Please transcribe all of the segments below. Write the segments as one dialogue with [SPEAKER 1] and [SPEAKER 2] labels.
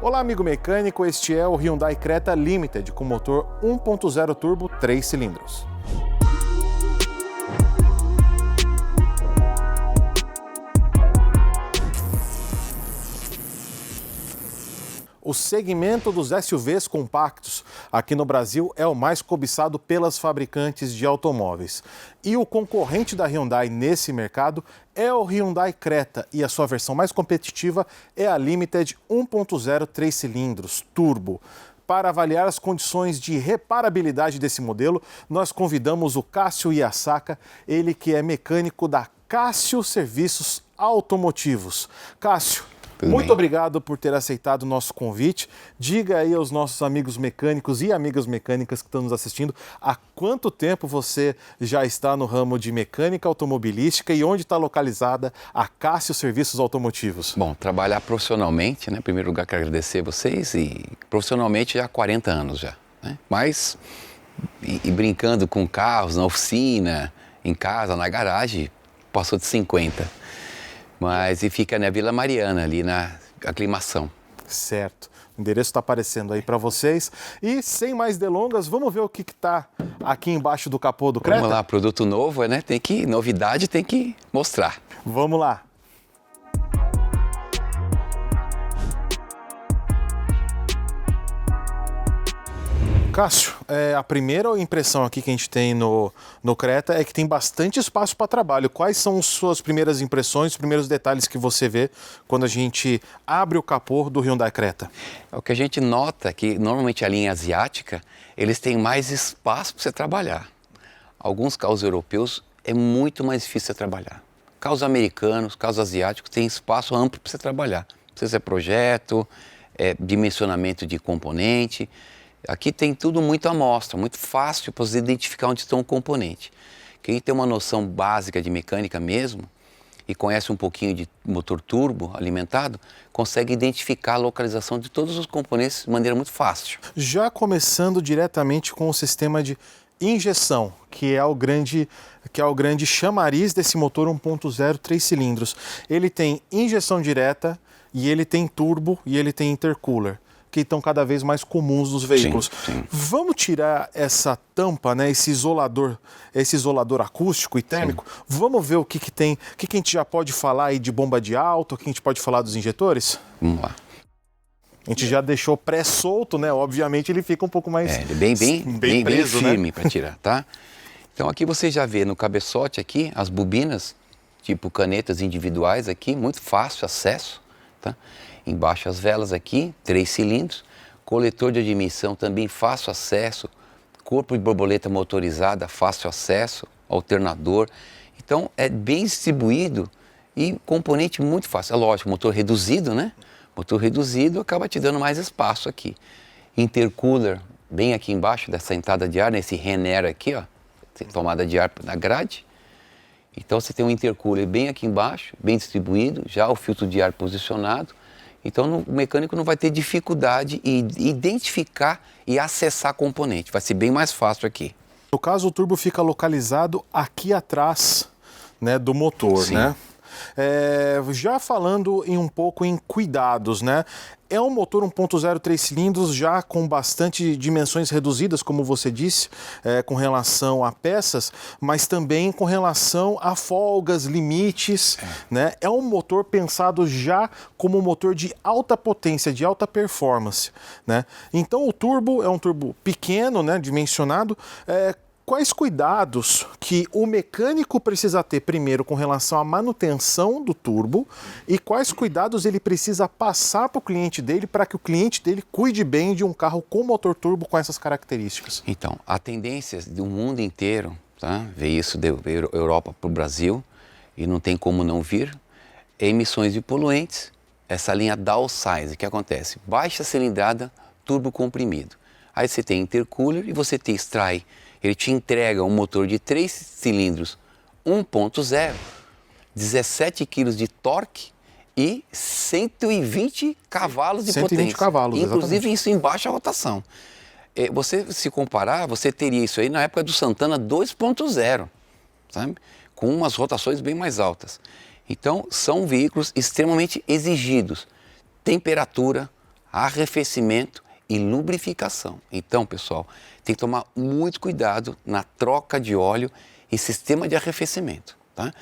[SPEAKER 1] Olá, amigo mecânico, este é o Hyundai Creta Limited com motor 1.0 turbo 3 cilindros. O segmento dos SUVs compactos aqui no Brasil é o mais cobiçado pelas fabricantes de automóveis. E o concorrente da Hyundai nesse mercado é o Hyundai Creta e a sua versão mais competitiva é a Limited 1.0 3 cilindros turbo. Para avaliar as condições de reparabilidade desse modelo, nós convidamos o Cássio Iasaka, ele que é mecânico da Cássio Serviços Automotivos. Cássio, muito obrigado por ter aceitado o nosso convite. Diga aí aos nossos amigos mecânicos e amigas mecânicas que estão nos assistindo há quanto tempo você já está no ramo de mecânica automobilística e onde está localizada a Cássio Serviços Automotivos?
[SPEAKER 2] Bom, trabalhar profissionalmente, né? Em primeiro lugar, quero agradecer a vocês e profissionalmente já há 40 anos já, né? Mas e brincando com carros na oficina, em casa, na garagem, passou de 50. Mas e fica na Vila Mariana, ali na Aclimação. Certo.
[SPEAKER 1] O endereço está aparecendo aí para vocês. E sem mais delongas, vamos ver o que está aqui embaixo do capô do Creta?
[SPEAKER 2] Vamos lá, produto novo, né? Novidade tem que mostrar.
[SPEAKER 1] Vamos lá. Cássio, a primeira impressão aqui que a gente tem no Creta é que tem bastante espaço para trabalho. Quais são suas primeiras impressões, os primeiros detalhes que você vê quando a gente abre o capô do Hyundai Creta?
[SPEAKER 2] O que a gente nota é que normalmente a linha asiática, eles têm mais espaço para você trabalhar. Alguns carros europeus é muito mais difícil você trabalhar. Carros americanos, carros asiáticos têm espaço amplo para você trabalhar. Não sei se é projeto, dimensionamento de componente. Aqui tem tudo muito à mostra, muito fácil para você identificar onde está um componente. Quem tem uma noção básica de mecânica mesmo e conhece um pouquinho de motor turbo alimentado, consegue identificar a localização de todos os componentes de maneira muito fácil.
[SPEAKER 1] Já começando diretamente com o sistema de injeção, que é o grande chamariz desse motor 1.0 3 cilindros. Ele tem injeção direta e ele tem turbo e ele tem intercooler, que estão cada vez mais comuns nos veículos. Sim. Vamos tirar essa tampa, né, esse isolador acústico e térmico. Sim. Vamos ver o que tem, o que a gente já pode falar aí de bomba de alta, o que a gente pode falar dos injetores?
[SPEAKER 2] Vamos lá.
[SPEAKER 1] A gente já deixou pré-solto, né? Obviamente ele fica um pouco mais
[SPEAKER 2] bem
[SPEAKER 1] preso,
[SPEAKER 2] firme,
[SPEAKER 1] né?
[SPEAKER 2] Para tirar, tá? Então aqui você já vê no cabeçote aqui as bobinas, tipo canetas individuais aqui, muito fácil acesso, tá? Embaixo as velas aqui, 3 cilindros, coletor de admissão também fácil acesso, corpo de borboleta motorizada, fácil acesso, alternador. Então é bem distribuído e componente muito fácil. É lógico, motor reduzido, né? Motor reduzido acaba te dando mais espaço aqui. Intercooler bem aqui embaixo dessa entrada de ar, nesse Rener aqui, ó, tem tomada de ar na grade. Então você tem um intercooler bem aqui embaixo, bem distribuído, já o filtro de ar posicionado. Então o mecânico não vai ter dificuldade em identificar e acessar componente. Vai ser bem mais fácil aqui.
[SPEAKER 1] No caso, o turbo fica localizado aqui atrás, né, do motor,
[SPEAKER 2] Sim.
[SPEAKER 1] Né? Já falando um pouco em cuidados, né? É um motor 1.0 3 cilindros já com bastante dimensões reduzidas, como você disse, com relação a peças, mas também com relação a folgas, limites, né? É um motor pensado já como um motor de alta potência, de alta performance, né? Então o turbo é um turbo pequeno, né, dimensionado. Quais cuidados que o mecânico precisa ter primeiro com relação à manutenção do turbo e quais cuidados ele precisa passar para o cliente dele para que o cliente dele cuide bem de um carro com motor turbo com essas características?
[SPEAKER 2] Então, a tendência do mundo inteiro, tá? Ver isso da Europa para o Brasil e não tem como não vir, é emissões de poluentes, essa linha downsize, o que acontece? Baixa cilindrada, turbo comprimido. Aí você tem intercooler e você extrai. Ele te entrega um motor de 3 cilindros 1.0, 17 kg de torque e 120 cavalos de
[SPEAKER 1] 120
[SPEAKER 2] potência.
[SPEAKER 1] cavalos,
[SPEAKER 2] inclusive
[SPEAKER 1] exatamente.
[SPEAKER 2] Isso em baixa rotação. Você se comparar, você teria isso aí na época do Santana 2.0, sabe? Com umas rotações bem mais altas. Então, são veículos extremamente exigidos. Temperatura, arrefecimento e lubrificação. Então, pessoal, tem que tomar muito cuidado na troca de óleo e sistema de arrefecimento, tá?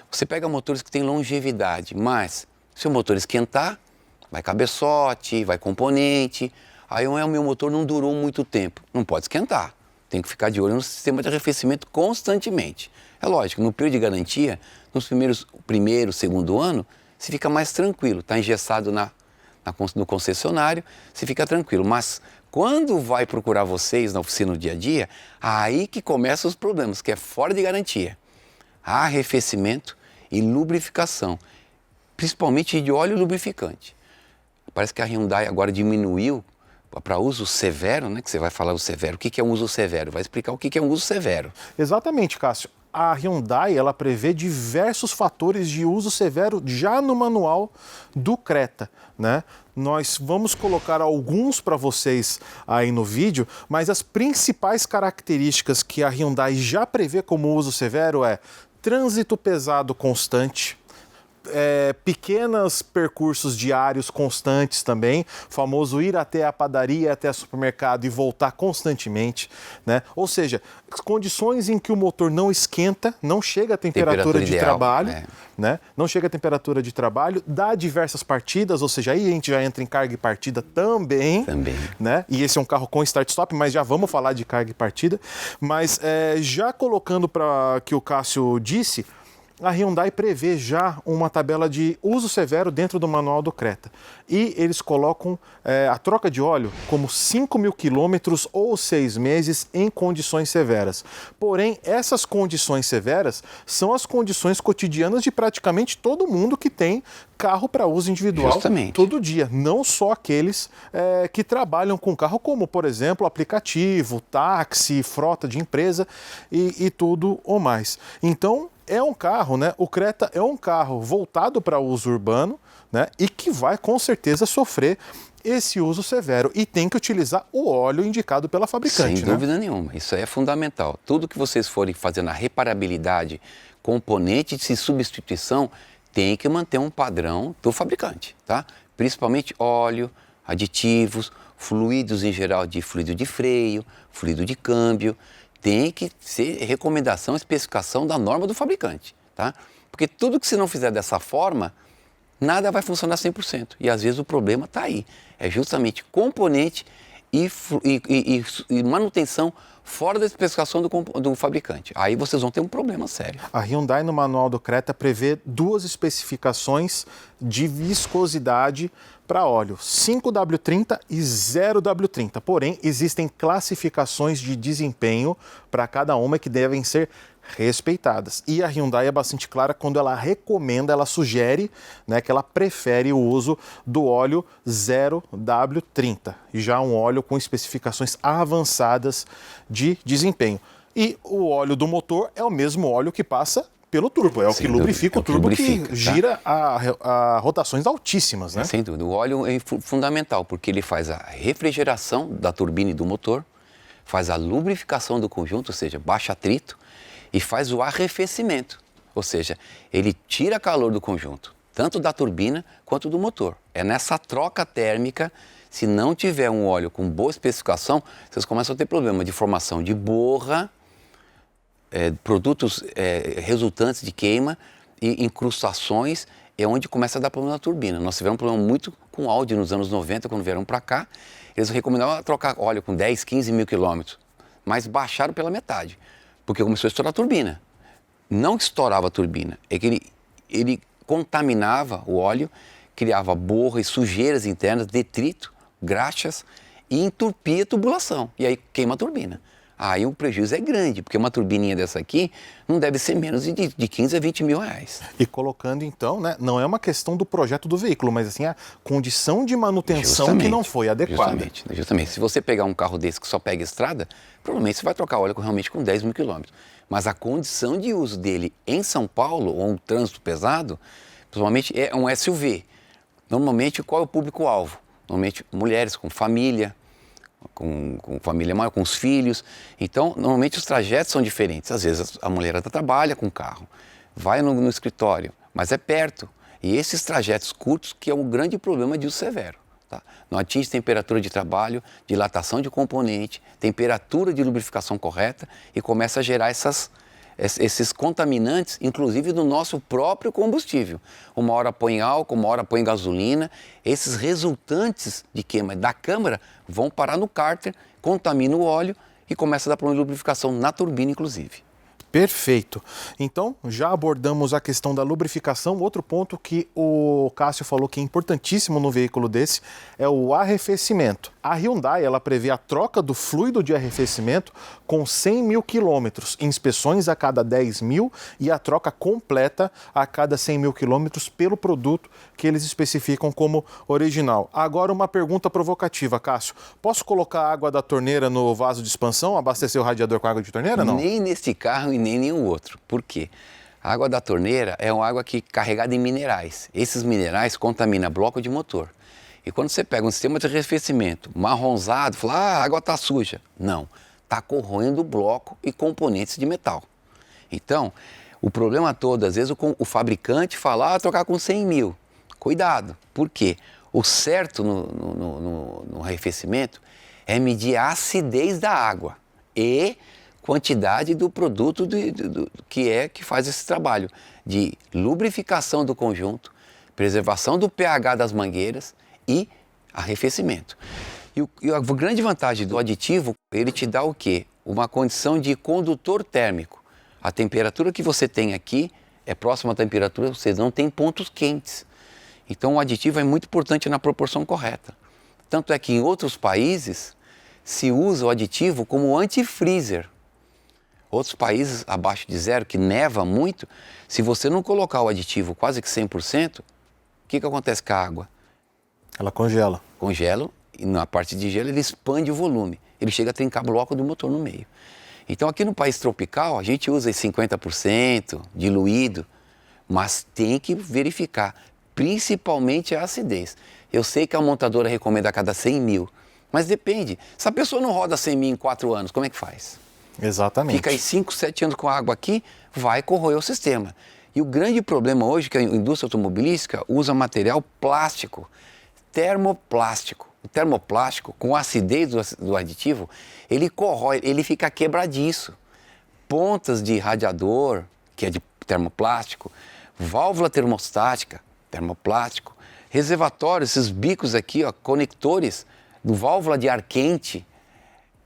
[SPEAKER 2] Você pega motores que têm longevidade, mas se o motor esquentar, vai cabeçote, vai componente, aí o meu motor não durou muito tempo, não pode esquentar. Tem que ficar de olho no sistema de arrefecimento constantemente. É lógico, no período de garantia, nos primeiro, segundo ano, você fica mais tranquilo, está engessado no concessionário, você fica tranquilo. Mas quando vai procurar vocês na oficina no dia a dia, aí que começam os problemas, que é fora de garantia. Arrefecimento e lubrificação, principalmente de óleo lubrificante. Parece que a Hyundai agora diminuiu para uso severo, né? Que você vai falar o severo. O que é um uso severo? Vai explicar o que é um uso severo.
[SPEAKER 1] Exatamente, Cássio. A Hyundai, ela prevê diversos fatores de uso severo já no manual do Creta, né? Nós vamos colocar alguns para vocês aí no vídeo, mas as principais características que a Hyundai já prevê como uso severo é trânsito pesado constante, pequenos percursos diários constantes também, famoso ir até a padaria, até o supermercado e voltar constantemente, né? Ou seja, condições em que o motor não esquenta, não chega a temperatura de
[SPEAKER 2] ideal,
[SPEAKER 1] trabalho, né? Não chega a temperatura de trabalho, dá diversas partidas, ou seja, aí a gente já entra em carga e partida também. Né? E esse é um carro com start-stop, mas já vamos falar de carga e partida. Mas já colocando para que o Cássio disse, a Hyundai prevê já uma tabela de uso severo dentro do manual do Creta. E eles colocam a troca de óleo como 5.000 quilômetros ou 6 meses em condições severas. Porém, essas condições severas são as condições cotidianas de praticamente todo mundo que tem carro para uso individual.
[SPEAKER 2] Justamente.
[SPEAKER 1] Todo dia, não só aqueles que trabalham com carro, como, por exemplo, aplicativo, táxi, frota de empresa e tudo ou mais. Então, é um carro, né? O Creta é um carro voltado para uso urbano, né? E que vai com certeza sofrer esse uso severo e tem que utilizar o óleo indicado pela fabricante.
[SPEAKER 2] Sem dúvida nenhuma, isso aí é fundamental. Tudo que vocês forem fazer na reparabilidade, componente de substituição, tem que manter um padrão do fabricante, tá? Principalmente óleo, aditivos, fluidos em geral de fluido de freio, fluido de câmbio. Tem que ser recomendação, especificação da norma do fabricante, tá? Porque tudo que você não fizer dessa forma, nada vai funcionar 100%. E às vezes o problema está aí. É justamente componente e manutenção fora da especificação do fabricante. Aí vocês vão ter um problema sério.
[SPEAKER 1] A Hyundai no manual do Creta prevê duas especificações de viscosidade para óleo, 5W30 e 0W30. Porém, existem classificações de desempenho para cada uma que devem ser respeitadas. E a Hyundai é bastante clara quando ela recomenda, ela sugere, né, que ela prefere o uso do óleo 0W30, já um óleo com especificações avançadas de desempenho. E o óleo do motor é o mesmo óleo que passa pelo turbo, é o que lubrifica o turbo, que gira a rotações altíssimas, né?
[SPEAKER 2] Sem dúvida, o óleo é fundamental porque ele faz a refrigeração da turbina e do motor, faz a lubrificação do conjunto, ou seja, baixa atrito, e faz o arrefecimento, ou seja, ele tira calor do conjunto, tanto da turbina quanto do motor. É nessa troca térmica, se não tiver um óleo com boa especificação, vocês começam a ter problema de formação de borra, produtos resultantes de queima e incrustações, é onde começa a dar problema na turbina. Nós tivemos um problema muito com Audi nos anos 90, quando vieram para cá, eles recomendavam trocar óleo com 10, 15 mil quilômetros, mas baixaram pela metade, porque começou a estourar a turbina. Não estourava a turbina, é que ele contaminava o óleo, criava borra e sujeiras internas, detrito, graxas e entupia a tubulação, e aí queima a turbina. Aí o prejuízo é grande, porque uma turbininha dessa aqui não deve ser menos de 15 a 20 mil reais.
[SPEAKER 1] E colocando então, né, não é uma questão do projeto do veículo, mas assim a condição de manutenção que não foi adequada.
[SPEAKER 2] Justamente. Se você pegar um carro desse que só pega estrada, provavelmente você vai trocar óleo realmente com 10 mil quilômetros. Mas a condição de uso dele em São Paulo, ou um trânsito pesado, principalmente é um SUV. Normalmente, qual é o público-alvo? Normalmente mulheres com família, com família maior, com os filhos. Então, normalmente os trajetos são diferentes. Às vezes a mulherada trabalha com carro, vai no escritório, mas é perto. E esses trajetos curtos que é um grande problema de uso severo, Tá? Não atinge temperatura de trabalho, dilatação de componente, temperatura de lubrificação correta e começa a gerar esses contaminantes, inclusive do nosso próprio combustível. Uma hora põe álcool, uma hora põe gasolina. Esses resultantes de queima da câmara vão parar no cárter, contamina o óleo e começa a dar problema de lubrificação na turbina, inclusive.
[SPEAKER 1] Perfeito. Então, já abordamos a questão da lubrificação. Outro ponto que o Cássio falou que é importantíssimo no veículo desse é o arrefecimento. A Hyundai, ela prevê a troca do fluido de arrefecimento com 100 mil quilômetros, inspeções a cada 10 mil e a troca completa a cada 100 mil quilômetros pelo produto que eles especificam como original. Agora, uma pergunta provocativa, Cássio. Posso colocar a água da torneira no vaso de expansão, abastecer o radiador com água de torneira, não?
[SPEAKER 2] Nem neste carro e nem nenhum outro. Por quê? A água da torneira é uma água carregada em minerais. Esses minerais contaminam bloco de motor. E quando você pega um sistema de arrefecimento marronzado, fala, a água está suja. Não, está corroendo o bloco e componentes de metal. Então, o problema todo, às vezes o fabricante fala, trocar com 100 mil. Cuidado, por quê? O certo no arrefecimento é medir a acidez da água e quantidade do produto que faz esse trabalho de lubrificação do conjunto, preservação do pH das mangueiras e arrefecimento. E a grande vantagem do aditivo, ele te dá o quê? Uma condição de condutor térmico. A temperatura que você tem aqui é próxima à temperatura, você não tem pontos quentes. Então o aditivo é muito importante na proporção correta. Tanto é que em outros países se usa o aditivo como anti-freezer. Outros países abaixo de zero, que neva muito, se você não colocar o aditivo quase que 100%, o que acontece com a água?
[SPEAKER 1] Ela congela.
[SPEAKER 2] Congela e na parte de gelo ele expande o volume. Ele chega a trincar bloco do motor no meio. Então aqui no país tropical a gente usa 50% diluído, mas tem que verificar, principalmente a acidez. Eu sei que a montadora recomenda a cada 100 mil, mas depende. Se a pessoa não roda 100 mil em 4 anos, como é que faz?
[SPEAKER 1] Exatamente.
[SPEAKER 2] Fica aí 5, 7 anos com a água aqui, vai corroer o sistema. E o grande problema hoje é que a indústria automobilística usa material plástico, termoplástico. O termoplástico, com a acidez do aditivo, ele corrói, ele fica quebradiço. Pontas de radiador, que é de termoplástico, válvula termostática, termoplástico, reservatório, esses bicos aqui, conectores do válvula de ar quente,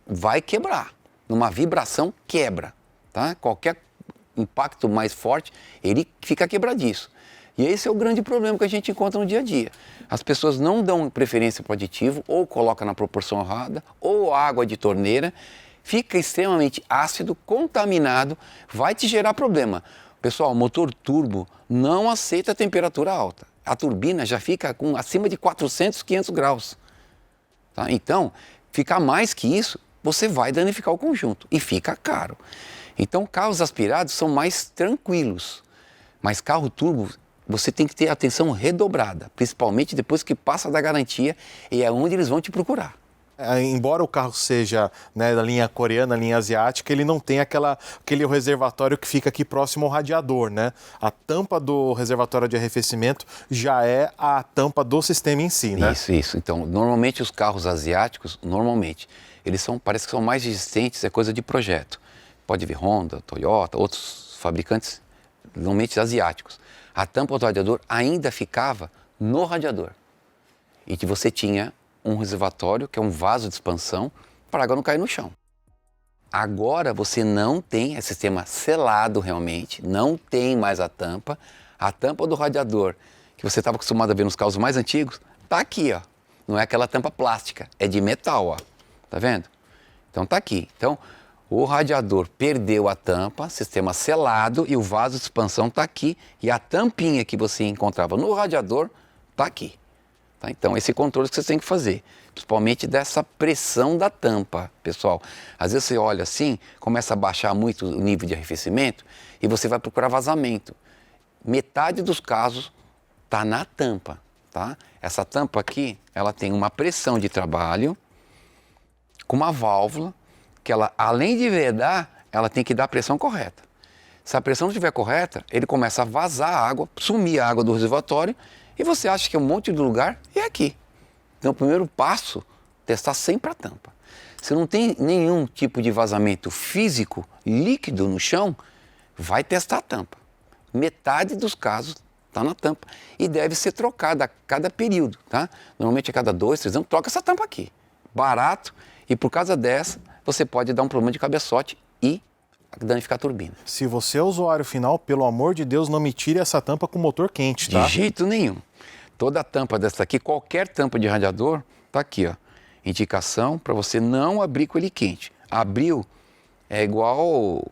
[SPEAKER 2] vai quebrar. Numa vibração, quebra. Tá? Qualquer impacto mais forte, ele fica quebradiço. E esse é o grande problema que a gente encontra no dia a dia. As pessoas não dão preferência para o aditivo, ou colocam na proporção errada, ou água de torneira, fica extremamente ácido, contaminado, vai te gerar problema. Pessoal, o motor turbo não aceita temperatura alta. A turbina já fica com acima de 400, 500 graus. Tá? Então, ficar mais que isso, você vai danificar o conjunto e fica caro. Então, carros aspirados são mais tranquilos, mas carro turbo você tem que ter atenção redobrada, principalmente depois que passa da garantia e é onde eles vão te procurar.
[SPEAKER 1] Embora o carro seja da linha coreana, linha asiática, ele não tem aquele reservatório que fica aqui próximo ao radiador, né? A tampa do reservatório de arrefecimento já é a tampa do sistema em si, né?
[SPEAKER 2] Isso. Então, normalmente os carros asiáticos, parece que são mais resistentes, é coisa de projeto. Pode vir Honda, Toyota, outros fabricantes, normalmente asiáticos. A tampa do radiador ainda ficava no radiador. E que você tinha um reservatório, que é um vaso de expansão, para a água não cair no chão. Agora você não tem, é sistema selado realmente, não tem mais a tampa. A tampa do radiador, que você estava acostumado a ver nos carros mais antigos, está aqui, ó. Não é aquela tampa plástica, é de metal, ó. Tá vendo? Então está aqui. Então, o radiador perdeu a tampa, sistema selado, e o vaso de expansão está aqui. E a tampinha que você encontrava no radiador está aqui. Tá? Então, esse controle que você tem que fazer, principalmente dessa pressão da tampa, pessoal. Às vezes você olha assim, começa a baixar muito o nível de arrefecimento e você vai procurar vazamento. Metade dos casos está na tampa. Tá? Essa tampa aqui, ela tem uma pressão de trabalho com uma válvula que ela, além de vedar, ela tem que dar a pressão correta. Se a pressão não estiver correta, ele começa a vazar a água, sumir a água do reservatório e você acha que é um monte de lugar e é aqui. Então, o primeiro passo, testar sempre a tampa. Se não tem nenhum tipo de vazamento físico, líquido no chão, vai testar a tampa. Metade dos casos está na tampa e deve ser trocada a cada período, tá? Normalmente a cada 2, 3 anos, troca essa tampa aqui. Barato, e por causa dessa, você pode dar um problema de cabeçote e danificar a turbina.
[SPEAKER 1] Se você é usuário final, pelo amor de Deus, não me tire essa tampa com motor quente, tá?
[SPEAKER 2] De jeito nenhum. Toda a tampa dessa aqui, qualquer tampa de radiador, tá aqui, ó. Indicação para você não abrir com ele quente. Abriu, é igual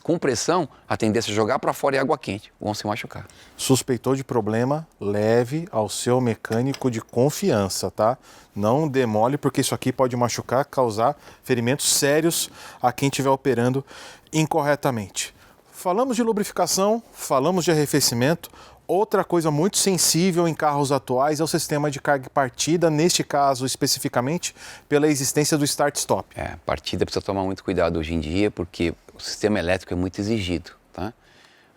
[SPEAKER 2] com pressão, a tendência é jogar para fora e água quente, vão se machucar.
[SPEAKER 1] Suspeitou de problema, leve ao seu mecânico de confiança, tá? Não demole, porque isso aqui pode machucar, causar ferimentos sérios a quem estiver operando incorretamente. Falamos de lubrificação, falamos de arrefecimento. Outra coisa muito sensível em carros atuais é o sistema de carga e partida, neste caso especificamente pela existência do start-stop.
[SPEAKER 2] A partida precisa tomar muito cuidado hoje em dia, porque o sistema elétrico é muito exigido, tá?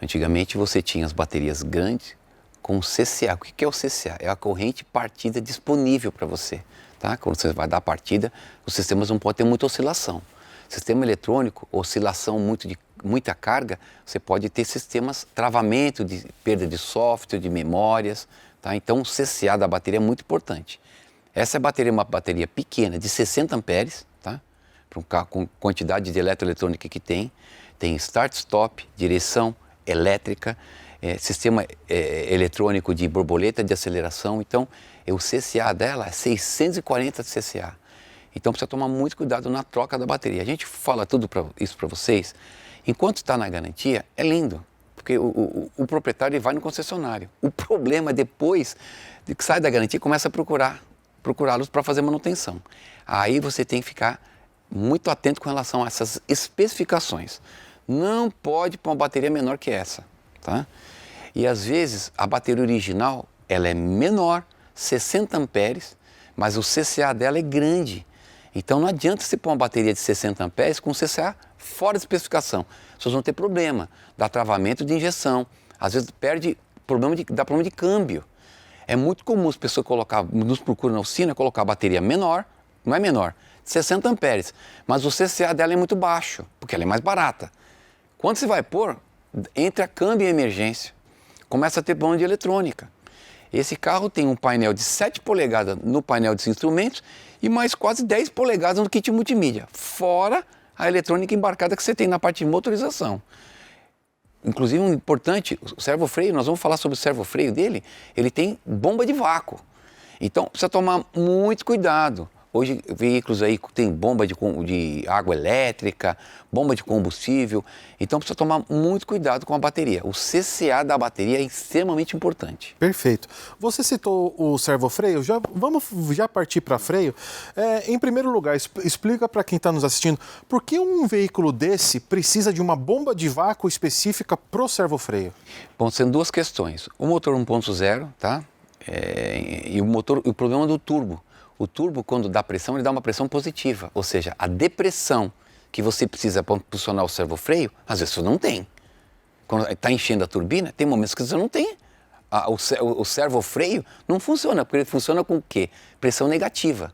[SPEAKER 2] Antigamente você tinha as baterias grandes com CCA. O que é o CCA? É a corrente partida disponível para você, tá? Quando você vai dar a partida, os sistemas não podem ter muita oscilação. Sistema eletrônico, oscilação muita carga, você pode ter sistemas, travamento, de perda de software, de memórias, tá? Então o CCA da bateria é muito importante. Essa bateria é uma bateria pequena, de 60 amperes, tá? Para um carro com quantidade de eletroeletrônica que tem start-stop, direção elétrica, sistema eletrônico de borboleta de aceleração. Então, o CCA dela é 640 de CCA. Então, precisa tomar muito cuidado na troca da bateria. A gente fala tudo isso para vocês. Enquanto está na garantia, é lindo, porque o proprietário vai no concessionário. O problema é depois de que sai da garantia, começa a procurá-los para fazer manutenção. Aí você tem que ficar muito atento com relação a essas especificações. Não pode pôr uma bateria menor que essa, tá? E às vezes a bateria original, ela é menor, 60 amperes, mas o CCA dela é grande. Então não adianta você pôr uma bateria de 60 amperes com CCA fora de especificação. Vocês vão ter problema, dá travamento de injeção, às vezes dá problema de câmbio. É muito comum as pessoas nos procuram na oficina, colocar a bateria menor, não é menor, 60 amperes, mas o CCA dela é muito baixo, porque ela é mais barata. Quando você vai pôr, entra câmbio e emergência, começa a ter problema de eletrônica. Esse carro tem um painel de 7 polegadas no painel de instrumentos e mais quase 10 polegadas no kit multimídia, fora a eletrônica embarcada que você tem na parte de motorização. Inclusive, um importante, o servofreio, nós vamos falar sobre o servofreio dele, ele tem bomba de vácuo. Então, precisa tomar muito cuidado. Hoje, veículos aí tem bomba de água elétrica, bomba de combustível. Então, precisa tomar muito cuidado com a bateria. O CCA da bateria é extremamente importante.
[SPEAKER 1] Perfeito. Você citou o servofreio. Vamos partir para freio. Em primeiro lugar, explica para quem está nos assistindo por que um veículo desse precisa de uma bomba de vácuo específica para o servofreio?
[SPEAKER 2] Bom, são duas questões. O motor 1.0, tá? E o problema do turbo. O turbo, quando dá pressão, ele dá uma pressão positiva, ou seja, a depressão que você precisa para funcionar o servofreio, às vezes você não tem. Quando está enchendo a turbina, tem momentos que você não tem. O servofreio não funciona, porque ele funciona com o quê? Pressão negativa,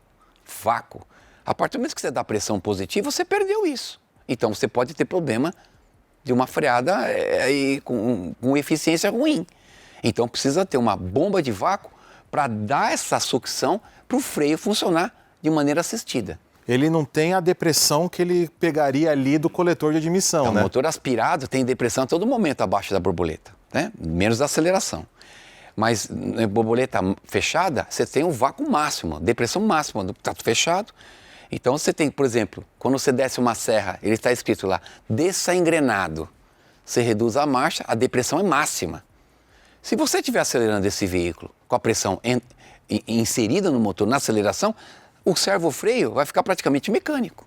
[SPEAKER 2] vácuo. A partir do momento que você dá pressão positiva, você perdeu isso. Então você pode ter problema de uma freada com eficiência ruim. Então precisa ter uma bomba de vácuo para dar essa sucção para o freio funcionar de maneira assistida.
[SPEAKER 1] Ele não tem a depressão que ele pegaria ali do coletor de admissão,
[SPEAKER 2] então,
[SPEAKER 1] né?
[SPEAKER 2] O motor aspirado tem depressão a todo momento abaixo da borboleta, né? Menos da aceleração. Mas na borboleta fechada, você tem um vácuo máximo, depressão máxima do tato fechado. Então você tem, por exemplo, quando você desce uma serra, ele está escrito lá, desça engrenado. Você reduz a marcha, a depressão é máxima. Se você estiver acelerando esse veículo com a pressão inserida no motor na aceleração, o servofreio vai ficar praticamente mecânico.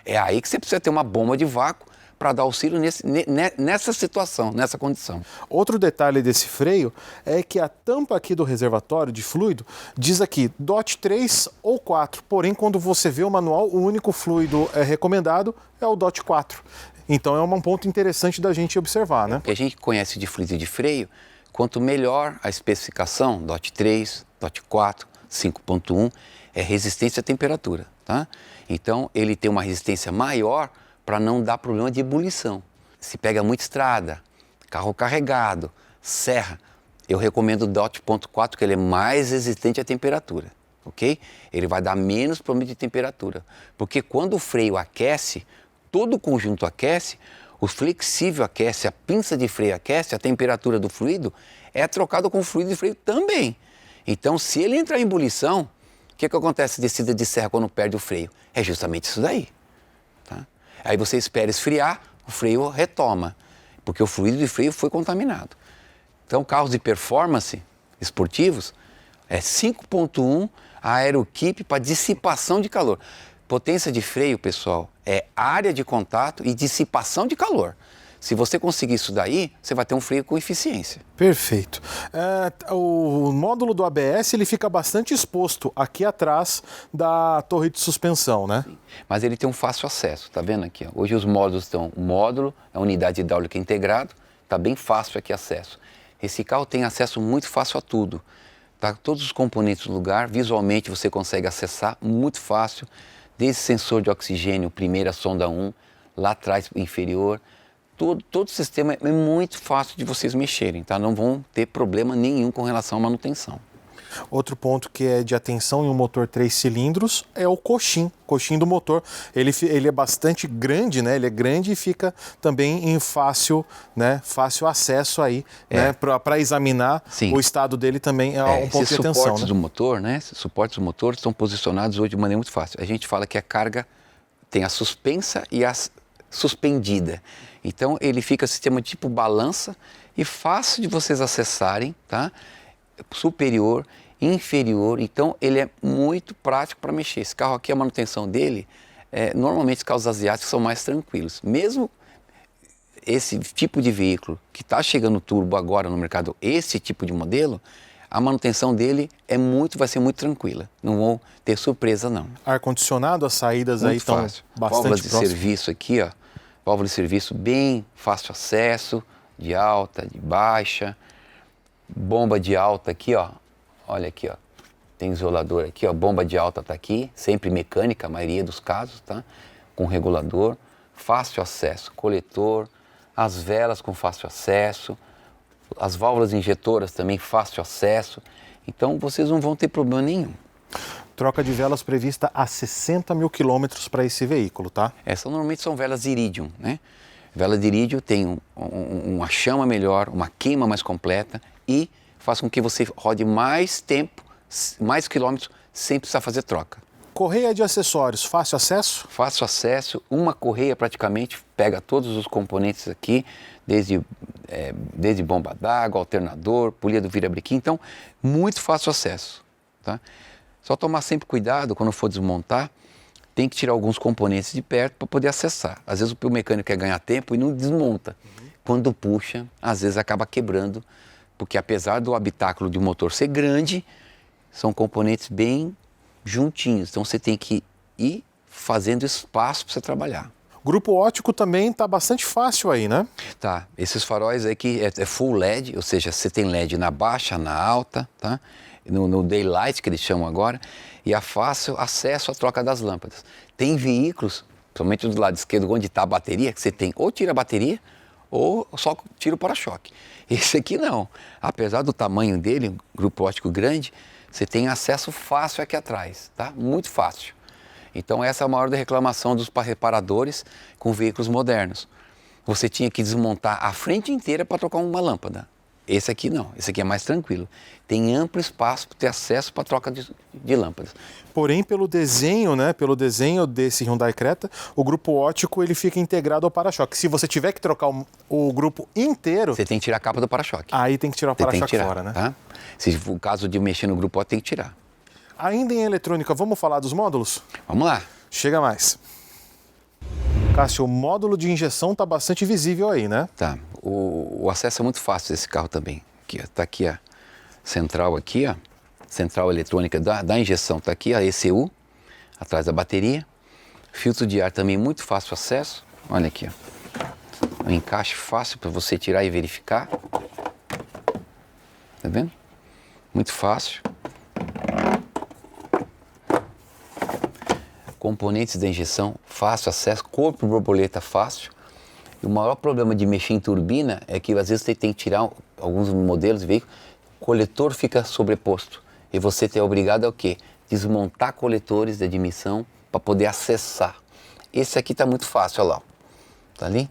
[SPEAKER 2] É aí que você precisa ter uma bomba de vácuo para dar auxílio nessa situação, nessa condição.
[SPEAKER 1] Outro detalhe desse freio é que a tampa aqui do reservatório de fluido diz aqui DOT 3 ou 4, porém quando você vê o manual, o único fluido recomendado é o DOT 4. Então é um ponto interessante da gente observar, né?
[SPEAKER 2] O que a gente conhece de fluido de freio, quanto melhor a especificação, DOT 3, DOT 4, 5.1 é resistência à temperatura, tá? Então ele tem uma resistência maior para não dar problema de ebulição. Se pega muita estrada, carro carregado, serra, eu recomendo o DOT.4, que ele é mais resistente à temperatura, ok? Ele vai dar menos problema de temperatura, porque quando o freio aquece, todo o conjunto aquece, o flexível aquece, a pinça de freio aquece, a temperatura do fluido é trocada com o fluido de freio também. Então, se ele entrar em ebulição, o que acontece na descida de serra quando perde o freio? É justamente isso daí. Tá? Aí você espera esfriar, o freio retoma, porque o fluido de freio foi contaminado. Então, carros de performance esportivos é 5.1 AeroKeep para dissipação de calor. Potência de freio, pessoal, é área de contato e dissipação de calor. Se você conseguir isso daí, você vai ter um freio com eficiência.
[SPEAKER 1] Perfeito. O módulo do ABS ele fica bastante exposto aqui atrás da torre de suspensão, né?
[SPEAKER 2] Sim. Mas ele tem um fácil acesso, tá vendo aqui? Ó? Hoje os módulos estão, o módulo, a unidade hidráulica integrado, tá bem fácil aqui acesso. Esse carro tem acesso muito fácil a tudo. Tá? Todos os componentes no lugar, visualmente você consegue acessar muito fácil, desde sensor de oxigênio, primeira sonda 1, lá atrás inferior. Todo o sistema é muito fácil de vocês mexerem, tá? Não vão ter problema nenhum com relação à manutenção.
[SPEAKER 1] Outro ponto que é de atenção em um motor 3 cilindros é o coxim do motor. Ele é bastante grande, né? Ele é grande e fica também em fácil acesso aí, né? Para examinar. Sim. O estado dele também é um ponto de atenção. Esses
[SPEAKER 2] suportes do motor, né? Esses suportes do motor estão posicionados hoje de maneira muito fácil. A gente fala que a carga tem a suspensa e a suspendida. Então ele fica sistema tipo balança e fácil de vocês acessarem, tá? Superior, inferior, então ele é muito prático para mexer. Esse carro aqui, a manutenção dele, normalmente os carros asiáticos são mais tranquilos. Mesmo esse tipo de veículo que está chegando turbo agora no mercado, esse tipo de modelo, a manutenção dele vai ser muito tranquila. Não vão ter surpresa, não.
[SPEAKER 1] Ar-condicionado, as saídas muito aí estão bastante
[SPEAKER 2] válvulas de serviço aqui, ó. Válvula de serviço bem fácil acesso, de alta, de baixa. Bomba de alta aqui, ó. Olha aqui, ó. Tem isolador aqui, ó. Bomba de alta tá aqui, sempre mecânica, a maioria dos casos, tá? Com regulador, fácil acesso, coletor, as velas com fácil acesso, as válvulas injetoras também fácil acesso. Então vocês não vão ter problema nenhum.
[SPEAKER 1] Troca de velas prevista a 60 mil quilômetros para esse veículo, tá?
[SPEAKER 2] Normalmente são velas iridium, né? Vela de irídio tem uma chama melhor, uma queima mais completa e faz com que você rode mais tempo, mais quilômetros, sem precisar fazer troca.
[SPEAKER 1] Correia de acessórios, fácil acesso?
[SPEAKER 2] Fácil acesso, uma correia praticamente pega todos os componentes aqui, desde bomba d'água, alternador, polia do virabrequim, então muito fácil acesso, tá? Só tomar sempre cuidado quando for desmontar, tem que tirar alguns componentes de perto para poder acessar. Às vezes o mecânico quer ganhar tempo e não desmonta. Quando puxa, às vezes acaba quebrando, porque apesar do habitáculo de um motor ser grande, são componentes bem juntinhos. Então você tem que ir fazendo espaço para você trabalhar.
[SPEAKER 1] Grupo óptico também está bastante fácil aí, né?
[SPEAKER 2] Tá. Esses faróis aqui é full LED, ou seja, você tem LED na baixa, na alta, tá? No daylight, que eles chamam agora, e a fácil acesso à troca das lâmpadas. Tem veículos, principalmente do lado esquerdo, onde está a bateria, que você tem ou tira a bateria ou só tira o para-choque. Esse aqui não. Apesar do tamanho dele, grupo óptico grande, você tem acesso fácil aqui atrás, tá? Muito fácil. Então essa é a maior reclamação dos reparadores com veículos modernos. Você tinha que desmontar a frente inteira para trocar uma lâmpada. Esse aqui não, esse aqui é mais tranquilo. Tem amplo espaço para ter acesso para troca de lâmpadas.
[SPEAKER 1] Porém, pelo desenho, né, pelo desenho desse Hyundai Creta, o grupo óptico ele fica integrado ao para-choque. Se você tiver que trocar o grupo inteiro...
[SPEAKER 2] Você tem que tirar a capa do para-choque.
[SPEAKER 1] Aí tem que tirar o para-choque fora, né?
[SPEAKER 2] Tá? Se for o caso de mexer no grupo óptico, tem que tirar.
[SPEAKER 1] Ainda em eletrônica, vamos falar dos módulos?
[SPEAKER 2] Vamos lá.
[SPEAKER 1] Chega mais. Cássio, o módulo de injeção está bastante visível aí, né?
[SPEAKER 2] Tá. O acesso é muito fácil desse carro também. Aqui, ó, tá aqui a central aqui, ó. Central eletrônica da injeção. Tá aqui a ECU, atrás da bateria. Filtro de ar também muito fácil acesso. Olha aqui, ó. Um encaixe fácil para você tirar e verificar. Tá vendo? Muito fácil. componentes da injeção, fácil acesso, corpo borboleta fácil. E o maior problema de mexer em turbina é que às vezes você tem que tirar alguns modelos de veículos, o coletor fica sobreposto. E você é obrigado a o quê? Desmontar coletores de admissão para poder acessar. Esse aqui está muito fácil, olha lá. Tá ali?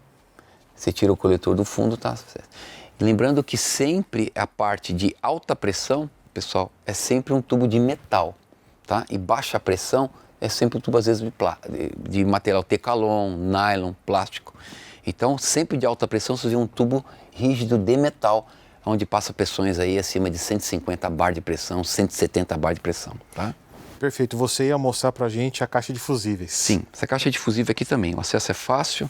[SPEAKER 2] Você tira o coletor do fundo, tá? Lembrando que sempre a parte de alta pressão, pessoal, é sempre um tubo de metal, tá? E baixa pressão é sempre um tubo, às vezes, de material Tecalon, nylon, plástico. Então, sempre de alta pressão, você vê um tubo rígido de metal, onde passa pressões aí acima de 150 bar de pressão, 170 bar de pressão, tá?
[SPEAKER 1] Perfeito. Você ia mostrar pra gente a caixa de fusíveis.
[SPEAKER 2] Sim, essa caixa de fusível aqui também, o acesso é fácil.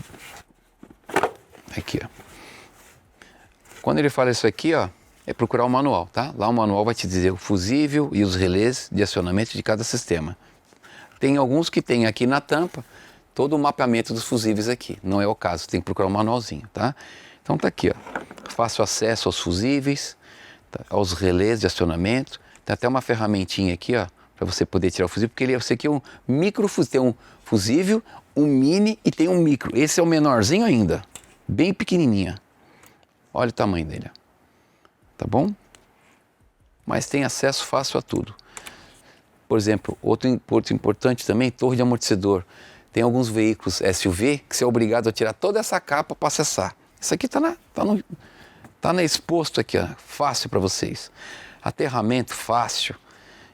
[SPEAKER 2] Aqui, ó. Quando ele fala isso aqui, ó, é procurar o manual, tá? Lá o manual vai te dizer o fusível e os relés de acionamento de cada sistema. Tem alguns que tem aqui na tampa todo o mapeamento dos fusíveis aqui. Não é o caso, tem que procurar o manualzinho, tá? Então tá aqui, ó. Fácil acesso aos fusíveis, tá? Aos relés de acionamento. Tem até uma ferramentinha aqui, ó, para você poder tirar o fusível, porque esse aqui é um micro fusível. Tem um fusível, um mini e tem um micro. Esse é o menorzinho ainda, bem pequenininho. Olha o tamanho dele, tá bom? Mas tem acesso fácil a tudo. Por exemplo, outro importante também, torre de amortecedor. Tem alguns veículos SUV que você é obrigado a tirar toda essa capa para acessar. Isso aqui tá exposto aqui, ó, fácil para vocês. Aterramento fácil.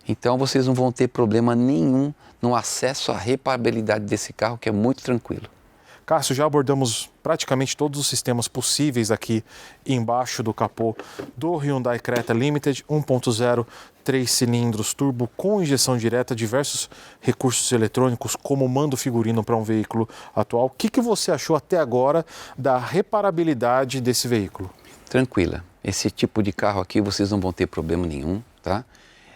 [SPEAKER 2] Então vocês não vão ter problema nenhum no acesso à reparabilidade desse carro, que é muito tranquilo.
[SPEAKER 1] Cássio, já abordamos praticamente todos os sistemas possíveis aqui embaixo do capô do Hyundai Creta Limited 1.0, 3 cilindros turbo com injeção direta, diversos recursos eletrônicos como mando figurino para um veículo atual. O que você achou até agora da reparabilidade desse veículo?
[SPEAKER 2] Tranquila. Esse tipo de carro aqui vocês não vão ter problema nenhum, tá?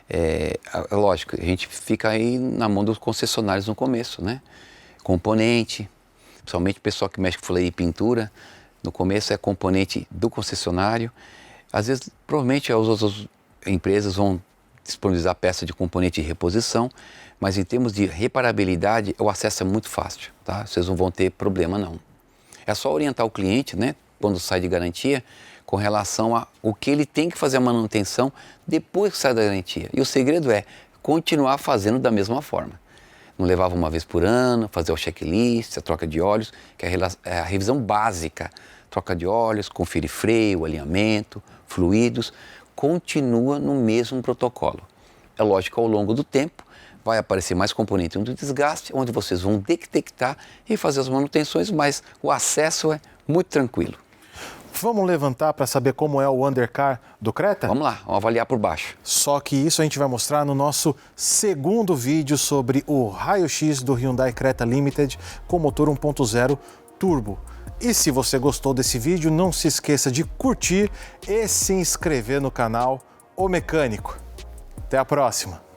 [SPEAKER 2] É lógico, a gente fica aí na mão dos concessionários no começo, né? Componente, principalmente o pessoal que mexe com fuleira e pintura, no começo é componente do concessionário. Às vezes, provavelmente as outras empresas vão disponibilizar peça de componente de reposição, mas em termos de reparabilidade, o acesso é muito fácil, tá? Vocês não vão ter problema não. É só orientar o cliente, né, quando sai de garantia, com relação a o que ele tem que fazer a manutenção depois que sai da garantia. E o segredo é continuar fazendo da mesma forma. Não levava uma vez por ano, fazer o checklist, a troca de óleos, que é a revisão básica. Troca de óleos, conferir freio, alinhamento, fluidos, continua no mesmo protocolo. É lógico que ao longo do tempo vai aparecer mais componente do desgaste, onde vocês vão detectar e fazer as manutenções, mas o acesso é muito tranquilo.
[SPEAKER 1] Vamos levantar para saber como é o undercar do Creta?
[SPEAKER 2] Vamos lá, vamos avaliar por baixo.
[SPEAKER 1] Só que isso a gente vai mostrar no nosso segundo vídeo sobre o raio-x do Hyundai Creta Limited com motor 1.0 turbo. E se você gostou desse vídeo, não se esqueça de curtir e se inscrever no canal O Mecânico. Até a próxima!